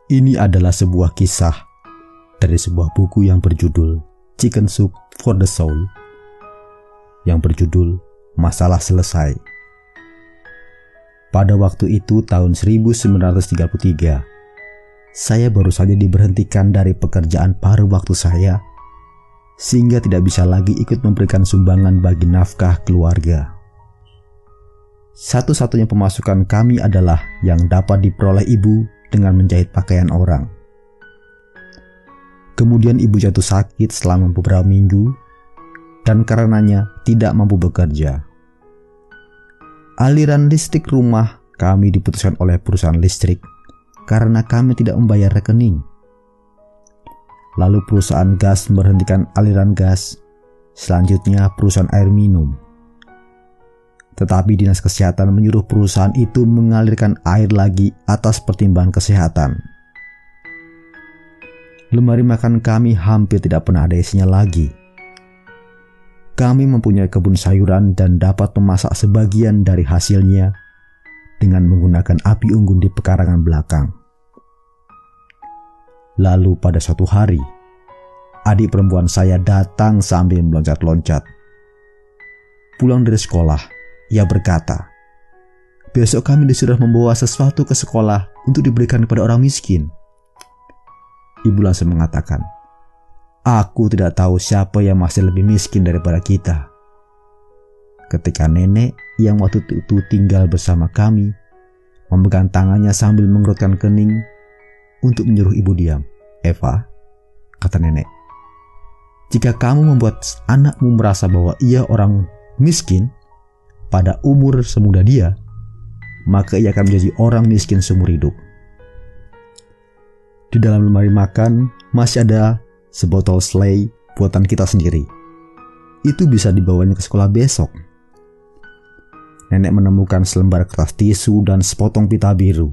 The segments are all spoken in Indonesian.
Ini adalah sebuah kisah dari sebuah buku yang berjudul Chicken Soup for the Soul, yang berjudul Masalah Selesai. Pada waktu itu tahun 1933, saya baru saja diberhentikan dari pekerjaan paruh waktu saya, sehingga tidak bisa lagi ikut memberikan sumbangan bagi nafkah keluarga. Satu-satunya pemasukan kami adalah yang dapat diperoleh ibu dengan menjahit pakaian orang. Kemudian ibu jatuh sakit selama beberapa minggu dan karenanya tidak mampu bekerja. Aliran listrik rumah kami diputuskan oleh perusahaan listrik karena kami tidak membayar rekening. Lalu perusahaan gas memberhentikan aliran gas, selanjutnya perusahaan air minum. Tetapi dinas kesehatan menyuruh perusahaan itu mengalirkan air lagi atas pertimbangan kesehatan. Lemari makan kami hampir tidak pernah ada isinya lagi. Kami mempunyai kebun sayuran dan dapat memasak sebagian dari hasilnya dengan menggunakan api unggun di pekarangan belakang. Lalu pada suatu hari, adik perempuan saya datang sambil meloncat-loncat. Pulang dari sekolah, ia berkata, "Besok kami disuruh membawa sesuatu ke sekolah untuk diberikan kepada orang miskin." Ibu langsung mengatakan, "Aku tidak tahu siapa yang masih lebih miskin daripada kita." Ketika nenek yang waktu itu tinggal bersama kami memegang tangannya sambil mengerutkan kening untuk menyuruh ibu diam. "Eva," kata nenek, "jika kamu membuat anakmu merasa bahwa ia orang miskin pada umur semuda dia, maka ia akan menjadi orang miskin seumur hidup." Di dalam lemari makan masih ada sebotol selai buatan kita sendiri. Itu bisa dibawanya ke sekolah besok. Nenek menemukan selembar kertas tisu dan sepotong pita biru.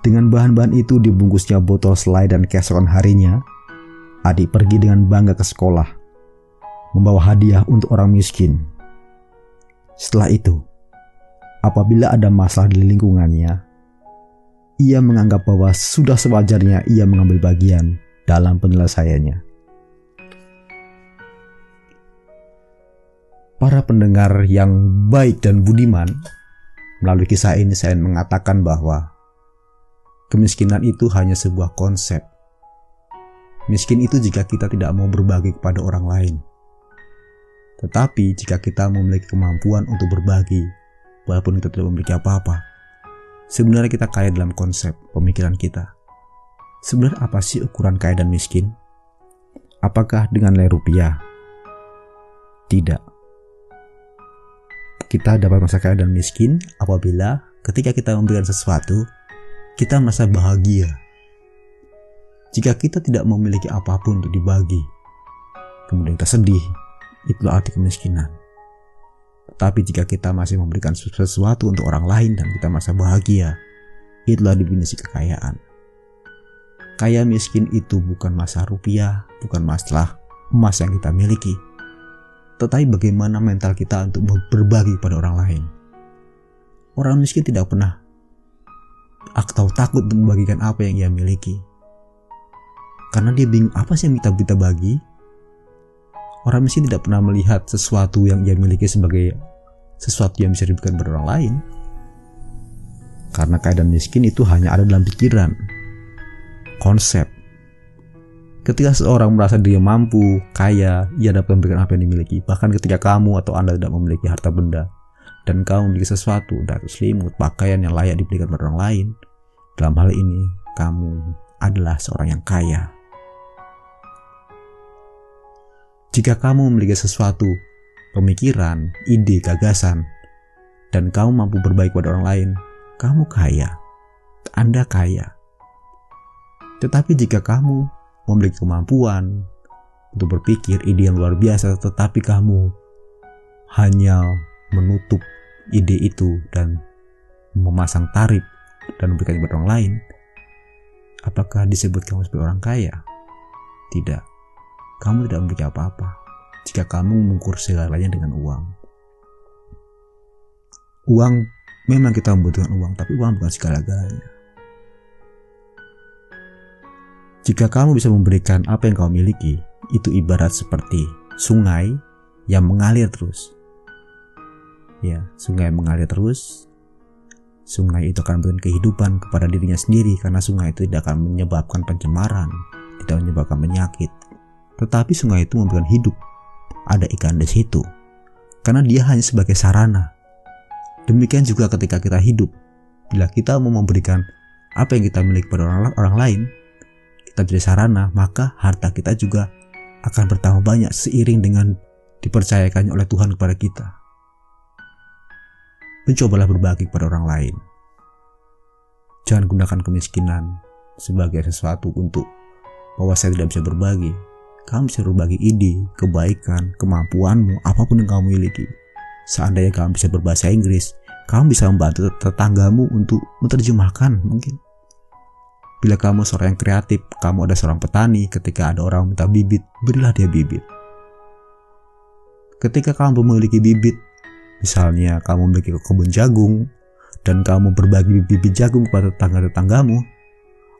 Dengan bahan-bahan itu dibungkusnya botol selai dan keesokan harinya, adik pergi dengan bangga ke sekolah, membawa hadiah untuk orang miskin. Setelah itu, apabila ada masalah di lingkungannya, ia menganggap bahwa sudah sewajarnya ia mengambil bagian dalam penyelesaiannya. Para pendengar yang baik dan budiman, melalui kisah ini saya mengatakan bahwa kemiskinan itu hanya sebuah konsep. Miskin itu jika kita tidak mau berbagi kepada orang lain. Tetapi jika kita memiliki kemampuan untuk berbagi, walaupun kita tidak memiliki apa-apa, sebenarnya kita kaya dalam konsep pemikiran kita. Sebenarnya apa sih ukuran kaya dan miskin? Apakah dengan nilai rupiah? Tidak. Kita dapat merasa kaya dan miskin apabila ketika kita memberikan sesuatu, kita merasa bahagia. Jika kita tidak memiliki apapun untuk dibagi, kemudian kita sedih, itulah arti kemiskinan. Tetapi jika kita masih memberikan sesuatu untuk orang lain dan kita merasa bahagia, itulah definisi kekayaan. Kaya miskin itu bukan masalah rupiah, bukan masalah emas yang kita miliki, tetapi bagaimana mental kita untuk berbagi pada orang lain. Orang miskin tidak pernah atau takut untuk membagikan apa yang ia miliki, karena dia bingung apa sih yang kita bagi. Orang miskin tidak pernah melihat sesuatu yang ia miliki sebagai sesuatu yang bisa diberikan kepada orang lain, karena kaya dan miskin itu hanya ada dalam pikiran, konsep. Ketika seorang merasa dia mampu, kaya, ia dapat memberikan apa yang dimiliki. Bahkan ketika kamu atau Anda tidak memiliki harta benda dan kamu memiliki sesuatu, entah itu selimut, pakaian yang layak diberikan kepada orang lain, dalam hal ini kamu adalah seorang yang kaya. Jika kamu memiliki sesuatu, pemikiran, ide, gagasan, dan kamu mampu berbagi kepada orang lain, kamu kaya. Anda kaya. Tetapi jika kamu memiliki kemampuan untuk berpikir ide yang luar biasa, tetapi kamu hanya menutup ide itu dan memasang tarif dan memberikan kepada orang lain, apakah disebut kamu sebagai orang kaya? Tidak. Kamu tidak memiliki apa-apa jika kamu mengukur segalanya dengan uang. Uang, memang kita membutuhkan uang, tapi uang bukan segala-galanya. Jika kamu bisa memberikan apa yang kamu miliki, itu ibarat seperti sungai yang mengalir terus. Ya, sungai mengalir terus. Sungai itu akan memberikan kehidupan kepada dirinya sendiri, karena sungai itu tidak akan menyebabkan pencemaran, tidak menyebabkan penyakit. Tetapi sungai itu memberikan hidup. Ada ikan di situ, karena dia hanya sebagai sarana. Demikian juga ketika kita hidup. Bila kita mau memberikan apa yang kita miliki pada orang lain, kita jadi sarana, maka harta kita juga akan bertambah banyak seiring dengan dipercayakannya oleh Tuhan kepada kita. Mencobalah berbagi kepada orang lain. Jangan gunakan kemiskinan sebagai sesuatu untuk bahwa saya tidak bisa berbagi. Kamu bisa berbagi ide, kebaikan, kemampuanmu, apapun yang kamu miliki. Seandainya kamu bisa berbahasa Inggris, kamu bisa membantu tetanggamu untuk menerjemahkan mungkin. Bila kamu seorang yang kreatif, kamu ada seorang petani, ketika ada orang minta bibit, berilah dia bibit. Ketika kamu memiliki bibit, misalnya kamu memiliki kebun jagung, dan kamu berbagi bibit jagung kepada tetangga-tetanggamu,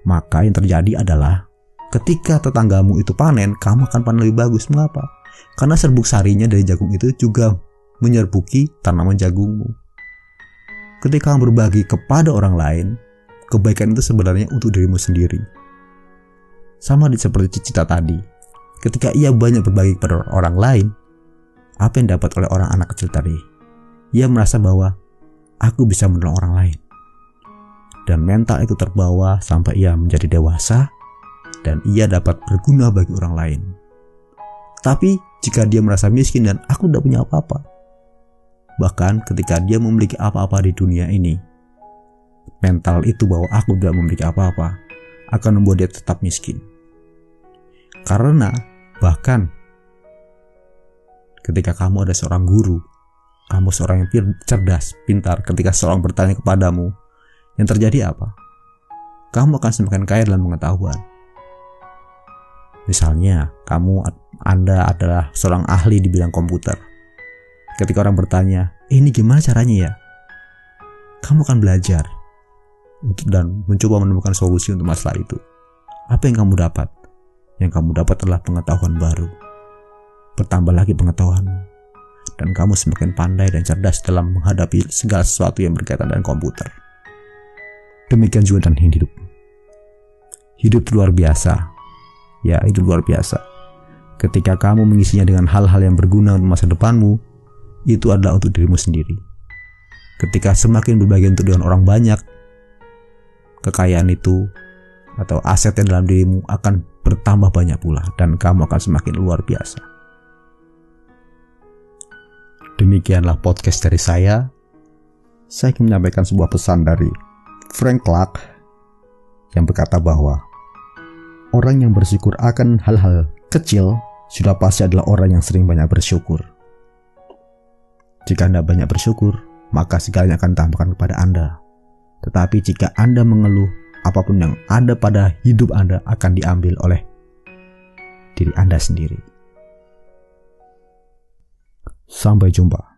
maka yang terjadi adalah ketika tetanggamu itu panen, kamu akan panen lebih bagus. Mengapa? Karena serbuk sarinya dari jagung itu juga menyerbuki tanaman jagungmu. Ketika kamu berbagi kepada orang lain, kebaikan itu sebenarnya untuk dirimu sendiri. Sama seperti Cicita tadi. Ketika ia banyak berbagi kepada orang lain, apa yang dapat oleh orang anak kecil tadi? Ia merasa bahwa aku bisa menolong orang lain. Dan mental itu terbawa sampai ia menjadi dewasa dan ia dapat berguna bagi orang lain. Tapi jika dia merasa miskin dan aku tidak punya apa-apa, bahkan ketika dia memiliki apa-apa di dunia ini, mental itu bahwa aku tidak memiliki apa-apa akan membuat dia tetap miskin. Karena bahkan ketika kamu ada seorang guru, kamu seorang yang cerdas, pintar, ketika seorang bertanya kepadamu, yang terjadi apa? Kamu akan semakin kaya dalam pengetahuan. Misalnya, Anda adalah seorang ahli di bidang komputer. Ketika orang bertanya, ini gimana caranya ya? Kamu akan belajar dan mencoba menemukan solusi untuk masalah itu. Apa yang kamu dapat? Yang kamu dapat adalah pengetahuan baru. Bertambah lagi pengetahuanmu, dan kamu semakin pandai dan cerdas dalam menghadapi segala sesuatu yang berkaitan dengan komputer. Demikian juga dengan hidup. Hidup luar biasa. Ya, itu luar biasa. Ketika kamu mengisinya dengan hal-hal yang berguna untuk masa depanmu, itu adalah untuk dirimu sendiri. Ketika semakin berbagi untuk dengan orang banyak, kekayaan itu atau aset yang dalam dirimu akan bertambah banyak pula, dan kamu akan semakin luar biasa. Demikianlah podcast dari saya. Saya ingin menyampaikan sebuah pesan dari Frank Clark yang berkata bahwa orang yang bersyukur akan hal-hal kecil sudah pasti adalah orang yang sering banyak bersyukur. Jika Anda banyak bersyukur, maka segalanya akan ditambahkan kepada Anda. Tetapi jika Anda mengeluh, apapun yang ada pada hidup Anda akan diambil oleh diri Anda sendiri. Sampai jumpa.